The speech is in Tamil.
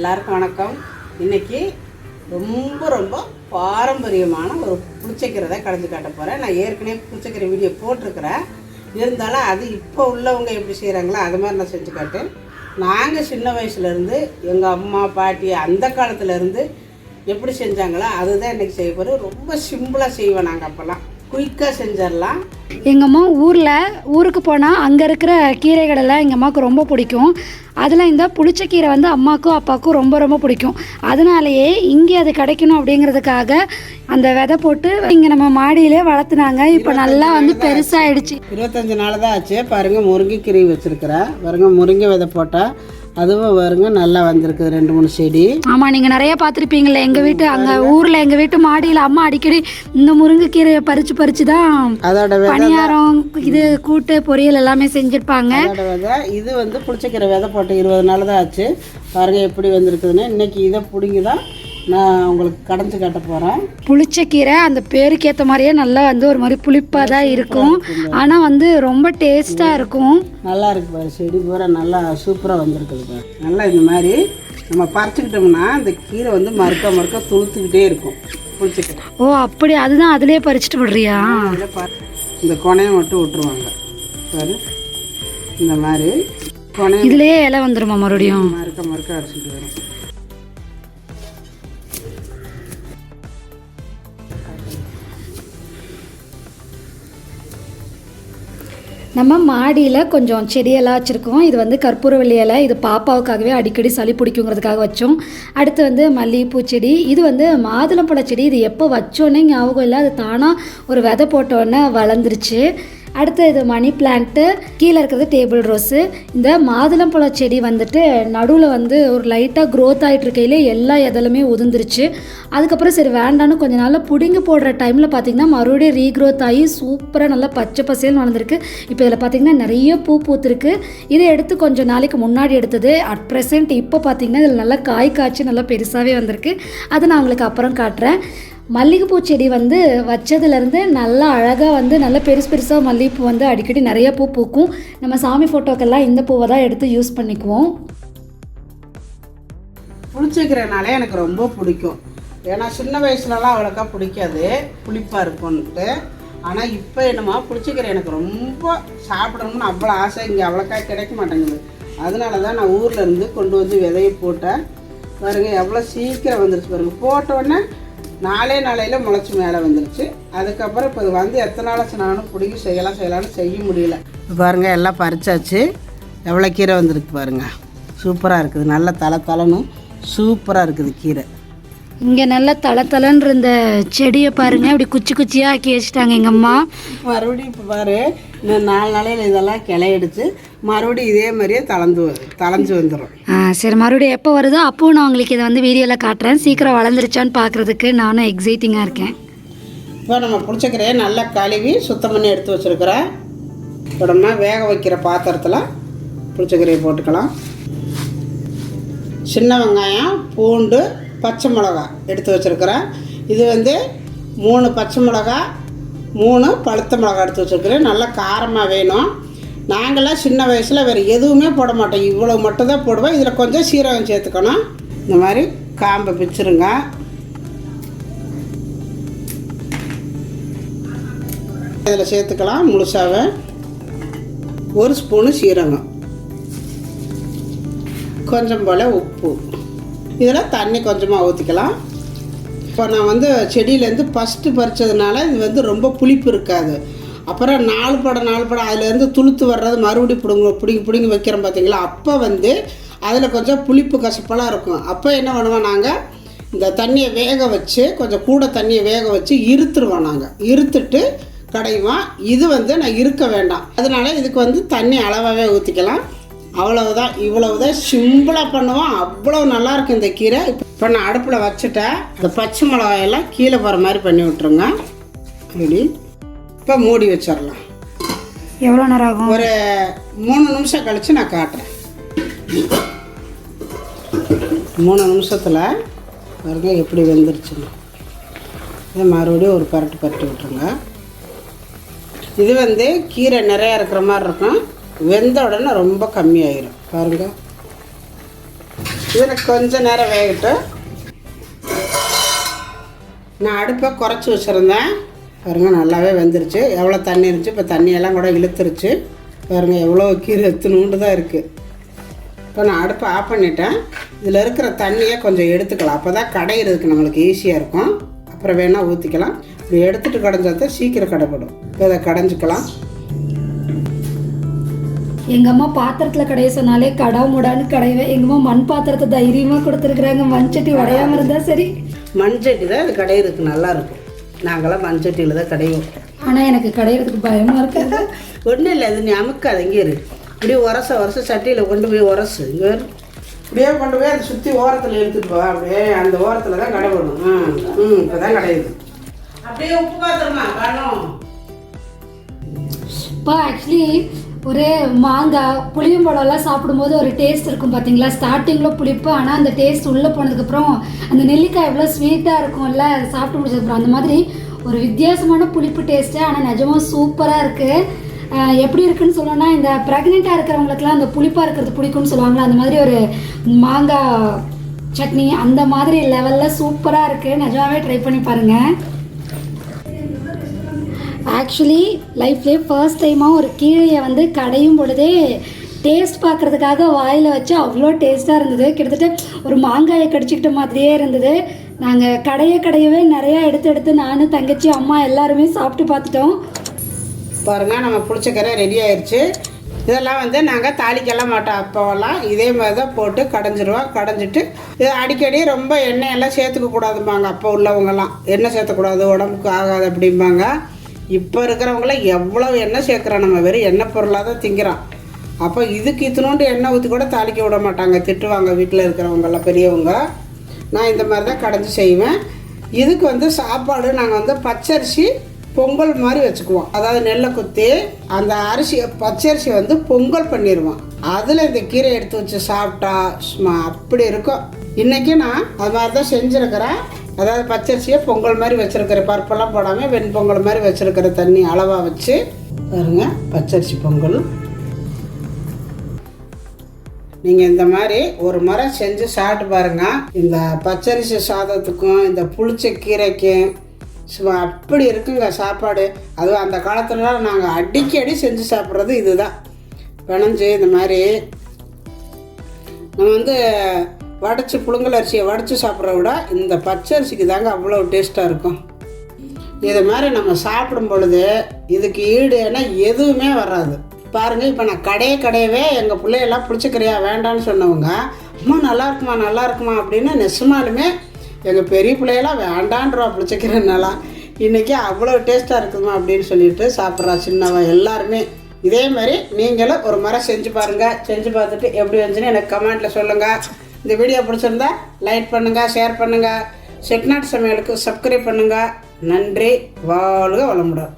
எல்லாருக்கும் வணக்கம். இன்னைக்கு ரொம்ப பாரம்பரியமான ஒரு புளிச்சக்கீரை கடைஞ்சி காட்ட போகிறேன். நான் ஏற்கனவே புளிச்சக்கீரை வீடியோ போட்டிருக்கிறேன். இருந்தாலும் அது இப்போ உள்ளவங்க எப்படி செய்கிறாங்களோ அது மாதிரி நான் செஞ்சு காட்டேன். நாங்கள் சின்ன வயசுலேருந்து எங்கள் அம்மா பாட்டி அந்த காலத்துலேருந்து எப்படி செஞ்சாங்களோ அதுதான் இன்றைக்கி செய்ய போகிறோம். ரொம்ப சிம்பிளாக செய்வோம். நாங்கள் அப்போல்லாம் குயிக்காக செஞ்சிடலாம். எங்கள் அம்மா ஊருக்கு போனால் அங்கே இருக்கிற கீரை கடையில் எங்கள் அம்மாவுக்கு ரொம்ப பிடிக்கும். அதில் இந்த புளிச்சக்கீரை அம்மாவுக்கும் அப்பாவுக்கும் ரொம்ப பிடிக்கும். அதனாலேயே இங்கே அது கிடைக்கணும் அப்படிங்கிறதுக்காக அந்த விதை போட்டு இங்கே நம்ம மாடியிலே வளர்த்துனாங்க. இப்போ நல்லா பெருசாகிடுச்சு. 25 நாள் தான் ஆச்சு. பாருங்கள், முருங்கைக்கீரை வச்சுருக்கிறேன். பாருங்கள், முருங்கை விதை போட்டால் அதுவும் வருங்க நல்லா வந்திருக்கு. 2-3 செடி. ஆமாம், நீங்கள் நிறைய பார்த்துருப்பீங்களே. எங்கள் வீட்டு அங்கே ஊரில் எங்கள் வீட்டு மாடியில் அம்மா அடிக்கடி இந்த முருங்கைக்கீரையை பறித்து தான் அதோட பணியாரம் இது கூட்டு பொரியல் எல்லாமே செஞ்சுருப்பாங்க. அதோட விதை இது புளிச்சக்கீரை விதை போட்டு 20 நாள் தான் ஆச்சு. பாருங்கள் எப்படி வந்திருக்குதுன்னு. இன்றைக்கி இதை பிடிங்கி தான் நான் உங்களுக்கு கடைஞ்சி காட்ட போகிறேன். புளிச்சக்கீரை அந்த பேருக்கு ஏற்ற மாதிரியே நல்லா ஒரு மாதிரி புளிப்பாக தான் இருக்கும். ஆனால் ரொம்ப டேஸ்ட்டாக இருக்கும். நல்லா இருக்கு பாரு, செடி பூரா நல்லா சூப்பராக வந்திருக்குது. நல்லா இந்த மாதிரி நம்ம பறிச்சுக்கிட்டோம்னா இந்த கீரை மறுக்க துளுத்துக்கிட்டே இருக்கும் புளிச்சக்கீரை. ஓ அப்படி, அதுதான் அதிலே பறிச்சுட்டு விடுறியா? இந்த கொனையை மட்டும் விட்டுருவாங்க பாரு. இந்த மாதிரி கொனை இதுலேயே இலை வந்துருமா மறுபடியும்? மறுக்க அடிச்சுட்டு வரும். நம்ம மாடியில் கொஞ்சம் செடியெல்லாம் வச்சுருக்கோம். இது கற்பூரவள்ளி இலை. இது பாப்பாவுக்காகவே அடிக்கடி சளி பிடிக்குங்கிறதுக்காக வச்சோம். அடுத்து மல்லிகைப்பூ செடி. இது மாதுளம்பழ செடி. இது எப்போ வச்சோன்னே ஞாபகம் இல்லை, அது தானாக ஒரு விதை போட்டோன்னே வளர்ந்துருச்சு. அடுத்து இது மணி பிளான்ட்டு. கீழே இருக்கிறது டேபிள் ரோஸு. இந்த மாதுளம்பழ செடி நடுவில் ஒரு லைட்டாக க்ரோத் ஆகிட்டு இருக்கையிலே எல்லா இதழுமே உதிர்ந்துருச்சு. அதுக்கப்புறம் சரி வேண்டான்னு கொஞ்ச நாளில் பிடுங்கி போடுற டைமில் பார்த்திங்கன்னா மறுபடியும் ரீக்ரோத் ஆகி சூப்பராக நல்லா பச்சை பசேல்னு வளர்ந்துருக்கு. இப்போ இதில் பார்த்திங்கன்னா நிறைய பூ பூத்துருக்கு. இதை எடுத்து கொஞ்சம் நாளைக்கு முன்னாடி எடுத்தது. அட் ப்ரெசென்ட் இப்போ பார்த்திங்கன்னா இதில் நல்லா காய் காய்ச்சி நல்லா பெருசாகவே வந்திருக்கு. அதை நான் உங்களுக்கு அப்புறம் காட்டுறேன். மல்லிகைப்பூ செடி வச்சதுலேருந்து நல்லா அழகாக நல்லா பெருசாக மல்லிகைப்பூ அடிக்கடி நிறைய பூ பூக்கும். நம்ம சாமி ஃபோட்டோக்கெல்லாம் இந்த பூவை தான் எடுத்து யூஸ் பண்ணிக்குவோம். புளிச்சக்கீரைனாலே எனக்கு ரொம்ப பிடிக்கும். ஏன்னா சின்ன வயசுலலாம் அவ்வளோக்கா பிடிக்காது, புளிப்பாக இருக்கும்ன்ட்டு. ஆனால் இப்போ என்னமா புளிச்சக்கீரை எனக்கு ரொம்ப சாப்பிடணும்னு அவ்வளோ ஆசை. இங்கே அவ்வளோக்கா கிடைக்க மாட்டேங்குது. அதனால தான் நான் ஊர்லேருந்து கொண்டு விதையை போட்டேன். பாருங்கள் எவ்வளோ சீக்கிரம் வந்துருச்சு பாருங்கள். போட்டோடனே நாளையில் முளைச்சி மேலே வந்துருச்சு. அதுக்கப்புறம் இப்போ இது எத்தனை நாளாச்சு நானும் பிடிங்கி செய்யலாம்னு செய்ய முடியல. பாருங்கள் எல்லாம் பறிச்சாச்சு. எவ்வளோ கீரை வந்திருக்கு பாருங்கள். சூப்பராக இருக்குது. நல்ல தலை சூப்பராக இருக்குது கீரை. இங்கே நல்லா தளன்னு இருந்த செடியை பாருங்கள், அப்படி குச்சியாக ஆக்கி வச்சுட்டாங்க எங்கள் அம்மா. மறுபடியும் இப்போ பாரு, இன்னும் 4 நாளையில் இதெல்லாம் கிளையடிச்சு மறுபடியும் இதே மாதிரியே தளைஞ்சு வந்துடும். சரி, மறுபடியும் எப்போ வருதோ அப்போது நான் உங்களுக்கு இதை வீடியோவில் காட்டுறேன். சீக்கிரம் வளர்ந்துருச்சான்னு பார்க்குறதுக்கு நானும் எக்ஸைட்டிங்காக இருக்கேன். இப்போ நம்ம புளிச்சக்கீரையை நல்லா கழுவி சுத்தம் பண்ணி எடுத்து வச்சுருக்கிறேன். இப்போ நம்ம வேக வைக்கிற பாத்திரத்தில் புளிச்சக்கீரையை போட்டுக்கலாம். சின்ன வெங்காயம், பூண்டு, பச்சை மிளகா எடுத்து வச்சுருக்கிறேன். இது 3 பச்சை மிளகா, 3 பழுத்த மிளகா எடுத்து வச்சுருக்கிறேன். நல்லா காரமாக வேணும். நாங்களாம் சின்ன வயசில் வேறு எதுவுமே போட மாட்டோம், இவ்வளோ மட்டும் தான் போடுவோம். இதில் கொஞ்சம் சீரகம் சேர்த்துக்கணும். இந்த மாதிரி காம்பை பிச்சுருங்க. இதில் சேர்த்துக்கலாம் முழுசாக 1 ஸ்பூனு சீரகம், கொஞ்சம் போல் உப்பு. இதில் தண்ணி கொஞ்சமாக ஊற்றிக்கலாம். இப்போ நான் செடியிலேருந்து ஃபஸ்ட்டு பறித்ததுனால இது ரொம்ப புளிப்பு இருக்காது. அப்புறம் 4 படம் அதுலேருந்து துளுத்து வர்றது மறுபடியும் பிடுங்கி வைக்கிறோம் பார்த்தீங்களா. அப்போ அதில் கொஞ்சம் புளிப்பு கசப்பெல்லாம் இருக்கும். அப்போ என்ன பண்ணுவோம், நாங்கள் இந்த தண்ணியை வேக வச்சு கொஞ்சம் கூட தண்ணியை வேக வச்சு இருத்துருவோம். நாங்கள் இருத்துட்டு கடைவோம். இது நான் இருக்க வேண்டாம். அதனால் இதுக்கு தண்ணி அளவாகவே ஊற்றிக்கலாம். அவ்வளவுதான். இவ்வளவுதான் சிம்பிளாக பண்ணுவோம். அவ்வளோ நல்லாயிருக்கும் இந்த கீரை. இப்போ நான் அடுப்பில் வச்சுட்டேன். இந்த பச்சை மிளகாயெல்லாம் கீழே போகிற மாதிரி பண்ணி விட்ருங்க. அப்படி இப்போ மூடி வச்சிடலாம். எவ்வளோ நேரம் ஆகும்? ஒரு 3 நிமிஷம் கழித்து நான் காட்டுறேன். 3 நிமிஷத்தில் பாருங்க எப்படி வெந்துருச்சுங்க. இதை மறுபடியும் ஒரு பரட்டு விட்டுருங்க. இது கீரை நிறையா இருக்கிற மாதிரி இருக்கும். வெந்த உடனே ரொம்ப கம்மியாயிரும் பாருங்கள். இதில் கொஞ்சம் நேரம் வேகட்டும். நான் அடுப்பை குறைச்சி வச்சுருந்தேன். பாருங்க நல்லாவே வெந்துருச்சு. எவ்வளோ தண்ணி இருந்துச்சு, இப்போ தண்ணியெல்லாம் கூட இழுத்துருச்சு. பாருங்கள் எவ்வளோ கீரை எத்துணுண்டு தான் இருக்குது. இப்போ நான் அடுப்பை ஆஃப் பண்ணிட்டேன். இதில் இருக்கிற தண்ணியை கொஞ்சம் எடுத்துக்கலாம். அப்போ தான் கடையிறதுக்கு நம்மளுக்கு ஈஸியாக இருக்கும். அப்புறம் வேணால் ஊற்றிக்கலாம். இப்படி எடுத்துகிட்டு கடைஞ்சா தான் சீக்கிரம் கடைப்படும். இப்போ இதை கடைஞ்சிக்கலாம். எங்கள் அம்மா பாத்திரத்தில் கடைய சொன்னாலே கடா முடான்னு கடைவேன். எங்கள் அம்மா மண் பாத்திரத்தை தைரியமாக கொடுத்துருக்குறாங்க. மண்சட்டி உடையாமல் இருந்தால் சரி. மண்சட்டி தான் இது கடையிறதுக்கு நல்லாயிருக்கும். நாங்களாம் மண்சட்டியில் தான் கடைவோம். ஆனால் எனக்கு கடையிறதுக்கு பயமாக இருக்காது. ஒன்றும் இல்லை, அது நீ அமுக்காது. இங்கே இருக்கு. இப்படியே உரச சட்டியில் கொண்டு போய் உரசு. இங்கே இப்படியே கொண்டு போய் அதை சுற்றி ஓரத்தில் எடுத்துட்டு போ. அப்படியே அந்த ஓரத்தில் தான் கடைபடும். இப்போ தான் கடையுது. அப்படியே உப்பு பாத்திரமா காணும். இப்போ ஆக்சுவலி ஒரு மாங்காய் புளியம்பழம்லாம் சாப்பிடும்போது ஒரு டேஸ்ட் இருக்கும் பார்த்தீங்களா? ஸ்டார்டிங்கில் புளிப்பு, ஆனால் அந்த டேஸ்ட் உள்ளே போனதுக்கப்புறம் அந்த நெல்லிக்காய் எவ்வளோ ஸ்வீட்டாக இருக்கும்ல சாப்பிட்டு முடிச்சதுக்கப்புறம். அந்த மாதிரி ஒரு வித்தியாசமான புளிப்பு டேஸ்ட்டு, ஆனால் நிஜமாக சூப்பராக இருக்குது. எப்படி இருக்குன்னு சொல்லணும்னா, இந்த ப்ரெக்னெண்ட்டாக இருக்கிறவங்களுக்குலாம் அந்த புளிப்பாக இருக்கிறது பிடிக்கும்னு சொல்லுவாங்களா, அந்த மாதிரி ஒரு மாங்காய் சட்னி அந்த மாதிரி லெவலில் சூப்பராக இருக்குது. நிஜமாகவே ட்ரை பண்ணி பாருங்கள். ஆக்சுவலி லைஃப்லேயே ஃபர்ஸ்ட் டைமாக ஒரு கீரையை வந்து கடையும் பொழுதே டேஸ்ட் பார்க்குறதுக்காக வாயில் வச்சு அவ்வளோ டேஸ்ட்டாக இருந்தது. கிட்டத்தட்ட ஒரு மாங்காயை கடிச்சிக்கிட்ட மாதிரியே இருந்தது. நாங்கள் கடையவே நிறையா எடுத்து நானும் தங்கச்சி அம்மா எல்லாருமே சாப்பிட்டு பார்த்துட்டோம். பாருங்கள் நம்ம புளிச்சக்கீரை ரெடி ஆயிடுச்சு. இதெல்லாம் வந்து நாங்கள் தாளிக்கலாம் மாட்டோம். அப்போவெல்லாம் இதே மாதிரி தான் போட்டு கடைஞ்சிருவோம். கடைஞ்சிட்டு இது அடிக்கடி ரொம்ப எண்ணெயெல்லாம் சேர்த்துக்க கூடாதும்பாங்க. அப்போ உள்ளவங்கெல்லாம் எண்ணெய் சேர்த்தக்கூடாது, உடம்புக்கு ஆகாது அப்படிம்பாங்க. இப்போ இருக்கிறவங்களாம் எவ்வளோ எண்ணெய் சேர்க்குறோம். நம்ம வெறும் எண்ணெய் பொருளாக தான் திங்கிறோம். அப்போ இதுக்கு இத்தினோண்டு எண்ணெய் ஊற்றி கூட தாளிக்க விட மாட்டாங்க, திட்டுவாங்க வீட்டில் இருக்கிறவங்கெல்லாம் பெரியவங்க. நான் இந்த மாதிரி தான் கடைஞ்சி செய்வேன். இதுக்கு வந்து சாப்பாடு நாங்கள் வந்து பச்சரிசி பொங்கல் மாதிரி வச்சுக்குவோம். அதாவது நெல்லை குத்தி அந்த பச்சரிசி வந்து பொங்கல் பண்ணிடுவோம். அதில் இந்த கீரை எடுத்து வச்சு சாப்பிட்டா சும்மா அப்படி இருக்கும். இன்றைக்கி நான் அது மாதிரி தான் செஞ்சுருக்கிறேன். அதாவது பச்சரிசியை பொங்கல் மாதிரி வச்சுருக்கிற, பருப்பெல்லாம் போடாமல் வெண்பொங்கல் மாதிரி வச்சுருக்கிற தண்ணி அளவாக வச்சு பாருங்க பச்சரிசி பொங்கல். நீங்கள் இந்த மாதிரி ஒரு முறை செஞ்சு சாப்பிட்டு பாருங்கள். இந்த பச்சரிசி சாதத்துக்கும் இந்த புளிச்ச கீரைக்கும் சும்மா அப்படி இருக்குங்க சாப்பாடு. அதுவும் அந்த காலத்துலலாம் நாங்கள் அடிக்கடி செஞ்சு சாப்பிட்றது இதுதான். பிணைஞ்சு இந்த மாதிரி நம்ம வந்து வடைச்சி புழுங்கல் அரிசியை வடைச்சி சாப்பிட்றத விட இந்த பச்சரிசிக்கு தாங்க அவ்வளோ டேஸ்ட்டாக இருக்கும். இது மாதிரி நம்ம சாப்பிடும் பொழுது இதுக்கு ஈடு ஏன்னா எதுவுமே வராது. பாருங்கள், இப்போ நான் கடையவே எங்கள் பிள்ளையெல்லாம் புளிச்சக்கீரையா வேண்டான்னு சொன்னவங்க, அம்மா நல்லா இருக்குமா அப்படின்னு நெசமாலுமே எங்கள் பெரிய பிள்ளையெல்லாம் வேண்டான்றா புளிச்சக்கீரைனாலாம். இன்றைக்கி அவ்வளோ டேஸ்ட்டாக இருக்குதுமா அப்படின்னு சொல்லிட்டு சாப்பிட்றா சின்னவன் எல்லாருமே. இதே மாதிரி நீங்களும் ஒரு முறை செஞ்சு பாருங்கள். செஞ்சு பார்த்துட்டு எப்படி வந்துச்சுன்னு எனக்கு கமெண்ட்டில் சொல்லுங்கள். இந்த வீடியோ பிடிச்சிருந்தா லைக் பண்ணுங்கள், ஷேர் பண்ணுங்கள். செட்டிநாட்டு சமையலுக்கு சப்ஸ்கிரைப் பண்ணுங்கள். நன்றி. வாழ்க வளமுடன்.